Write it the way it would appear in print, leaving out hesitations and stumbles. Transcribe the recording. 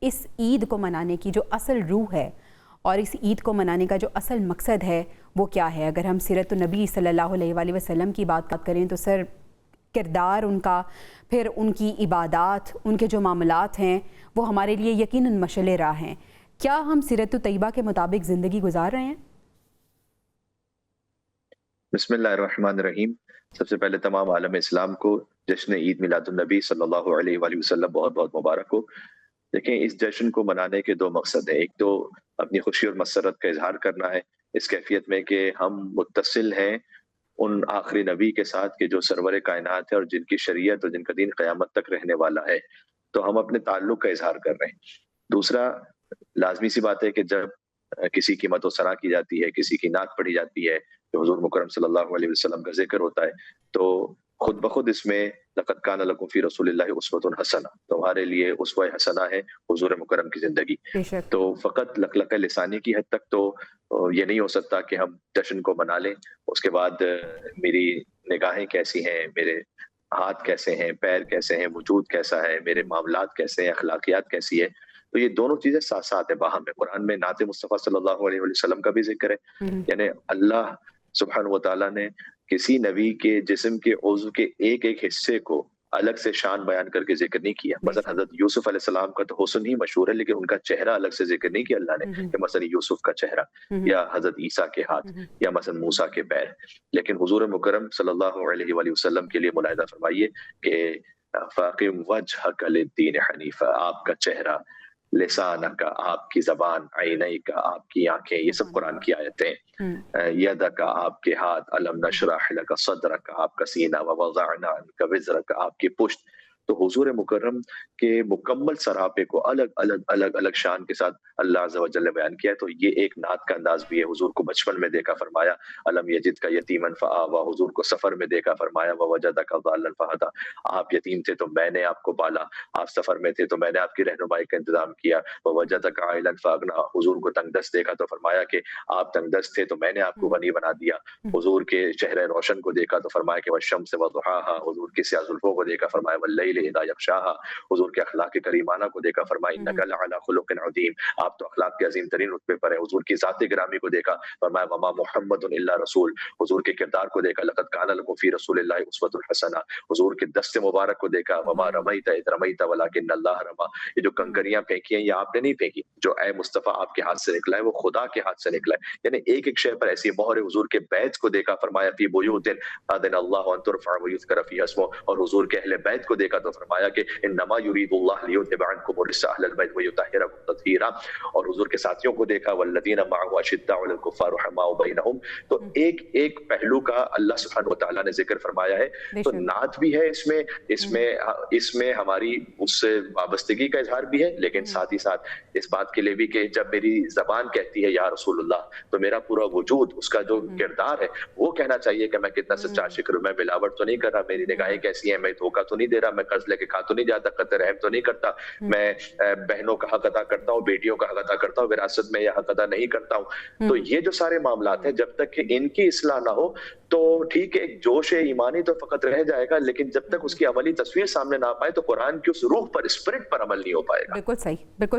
اس عید کو منانے کی جو اصل روح ہے اور اس عید کو منانے کا جو اصل مقصد ہے وہ کیا ہے؟ اگر ہم سیرت النبی صلی اللہ علیہ وآلہ وسلم کی بات کریں تو سر کردار ان کا، پھر ان کی عبادات، ان کے جو معاملات ہیں وہ ہمارے لیے یقیناً مشعل راہ ہیں۔ کیا ہم سیرت طیبہ کے مطابق زندگی گزار رہے ہیں؟ بسم اللہ الرحمن الرحیم۔ سب سے پہلے تمام عالم اسلام کو جشن عید میلاد النبی صلی اللہ علیہ وآلہ وسلم بہت بہت مبارک ہو۔ دیکھیں، اس جشن کو منانے کے دو مقصد ہیں۔ ایک تو اپنی خوشی اور مسرت کا اظہار کرنا ہے اس کیفیت میں کہ ہم متصل ہیں ان آخری نبی کے ساتھ کہ جو سرور کائنات ہے اور جن کی شریعت اور جن کا دین قیامت تک رہنے والا ہے، تو ہم اپنے تعلق کا اظہار کر رہے ہیں۔ دوسرا، لازمی سی بات ہے کہ جب کسی کی مدح و ثنا کی جاتی ہے، کسی کی نعت پڑھی جاتی ہے، جو حضور مکرم صلی اللہ علیہ وسلم کا ذکر ہوتا ہے، تو خود بخود اس میں لقد کان لکم فی رسول اللہ اسوۃ حسنہ، تمہارے لیے اسوہ حسنہ ہے حضور مکرم کی زندگی۔ بے شک۔ تو فقط لقلقہ لسانی کی حد تک تو یہ نہیں ہو سکتا کہ ہم جشن کو منا لیں، اس کے بعد میری نگاہیں کیسی ہیں، میرے ہاتھ کیسے ہیں، پیر کیسے ہیں، وجود کیسا ہے، میرے معاملات کیسے ہیں، اخلاقیات کیسی ہے، تو یہ دونوں چیزیں ساتھ ساتھ ہیں باہم میں۔ قرآن میں نعت مصطفیٰ صلی اللہ علیہ وسلم کا بھی ذکر ہے، یعنی اللہ سبحانہ و تعالیٰ نے کسی نبی کے جسم کے عضو کے ایک ایک حصے کو الگ سے شان بیان کر کے ذکر نہیں کیا۔ مثلا حضرت یوسف علیہ السلام کا تو حسن ہی مشہور ہے، لیکن ان کا چہرہ الگ سے ذکر نہیں کیا اللہ نے، کہ مثلا یوسف کا چہرہ یا حضرت عیسیٰ کے ہاتھ یا مثلا موسیٰ کے پیر۔ لیکن حضور مکرم صلی اللہ علیہ وآلہ وسلم کے لیے ملاحظہ فرمائیے کہ فاقم وجہک للدین حنیفہ، آپ کا چہرہ، لسانہ کا، آپ کی زبان، عینئی کا، آپ کی آنکھیں، یہ سب قرآن کی آیتیں، یدک آپ کے ہاتھ، علم نشرح لک صدرک آپ کا سینہ، ووضعنا عنک وزرک آپ کی پشت۔ تو حضور مکرم کے مکمل سراپے کو الگ الگ الگ الگ شان کے ساتھ اللہ عز و جل نے بیان کیا ہے۔ تو یہ ایک نعت کا انداز بھی ہے۔ حضور کو بچپن میں دیکھا فرمایا علم یجدک یتیما فآویٰ، حضور کو سفر میں دیکھا فرمایا ووجدک ضالا فہدیٰ، آپ یتیم تھے تو میں نے آپ کو پالا، آپ سفر میں تھے تو میں نے آپ کی رہنمائی کا انتظام کیا۔ ووجدک عائلا فاغنیٰ، حضور کو تنگ دست دیکھا تو فرمایا کہ آپ تنگ دست تھے تو میں نے آپ کو غنی بنا دیا۔ حضور کے چہرے روشن کو دیکھا تو فرمایا کہ والشمس وضحاہا، حضور کی سیاہ زلفوں کو دیکھا فرمایا واللیل اذا یغشاہا، حضور کے اخلاق کریمانہ کو دیکھا فرمایا انک لعلی خلق عظیم، آپ تو اخلاق کے عظیم ترین رتبے پر ہیں۔ حضور کی ذات گرامی کو دیکھا فرمایا وما محمد الا رسول، حضور کے کردار کو دیکھا لقد کان لکم فی رسول اللہ اسوۃ حسنہ، حضور کے دست مبارک کو دیکھا وما رمیت اذ رمیت ولکن اللہ رمی، یہ جو کنکریاں پھینکی ہیں یہ آپ نے نہیں پھینکی، جو اے مصطفیٰ آپ کے ہاتھ سے نکلا ہے وہ خدا کے ہاتھ سے نکلا ہے۔ یعنی ایک ایک شے پر ایسی مہر ہے۔ حضور کے بیت کو دیکھا فرمایا فی بیوت اذن اللہ ان ترفع ویذکر فیہا اسمہ، اور حضور کے اہل بیت کو دیکھا تو فرمایا کہ انما یرید اللہ لیذھب عنکم الرجس اہل البیت ویطہرکم تطہیرا، اور حضور کے ساتھیوں کو دیکھا والذین معہ اشداء علی الکفار رحماء بینہم۔ تو ایک ایک پہلو کا اللہ سبحانہ وتعالیٰ نے ذکر فرمایا ہے۔ تو نعت بھی ہے اس میں ہماری اس سے وابستگی کا اظہار بھی ہے، لیکن ساتھ ہی ساتھ اس بات کے لیے بھی کہ جب میری زبان کہتی ہے یا رسول اللہ، تو میرا پورا وجود، اس کا جو کردار ہے وہ کہنا چاہیے کہ میں کتنا سچا عاشق ہوں، میں ملاوٹ تو نہیں کر رہا، میری نگاہیں کیسی ہیں، میں دھوکہ تو نہیں دے رہا، میں قرض لے کے کھا تو نہیں جاتا، قطع رحم تو نہیں کرتا، میں بہنوں کا حق ادا کرتا ہوں، بیٹیوں کا حق ادا کرتا ہوں، وراثت میں یہ حق ادا نہیں کرتا ہوں۔ تو یہ جو سارے معاملات ہیں جب تک کہ ان کی اصلاح نہ ہو تو ٹھیک ہے، ایک جوش ایمانی تو فقط رہ جائے گا، لیکن جب تک اس کی عملی تصویر سامنے نہ آ پائے تو قرآن کی اس روح پر، اسپرٹ پر عمل نہیں ہو پائے گا۔ بالکل صحیح، بالکل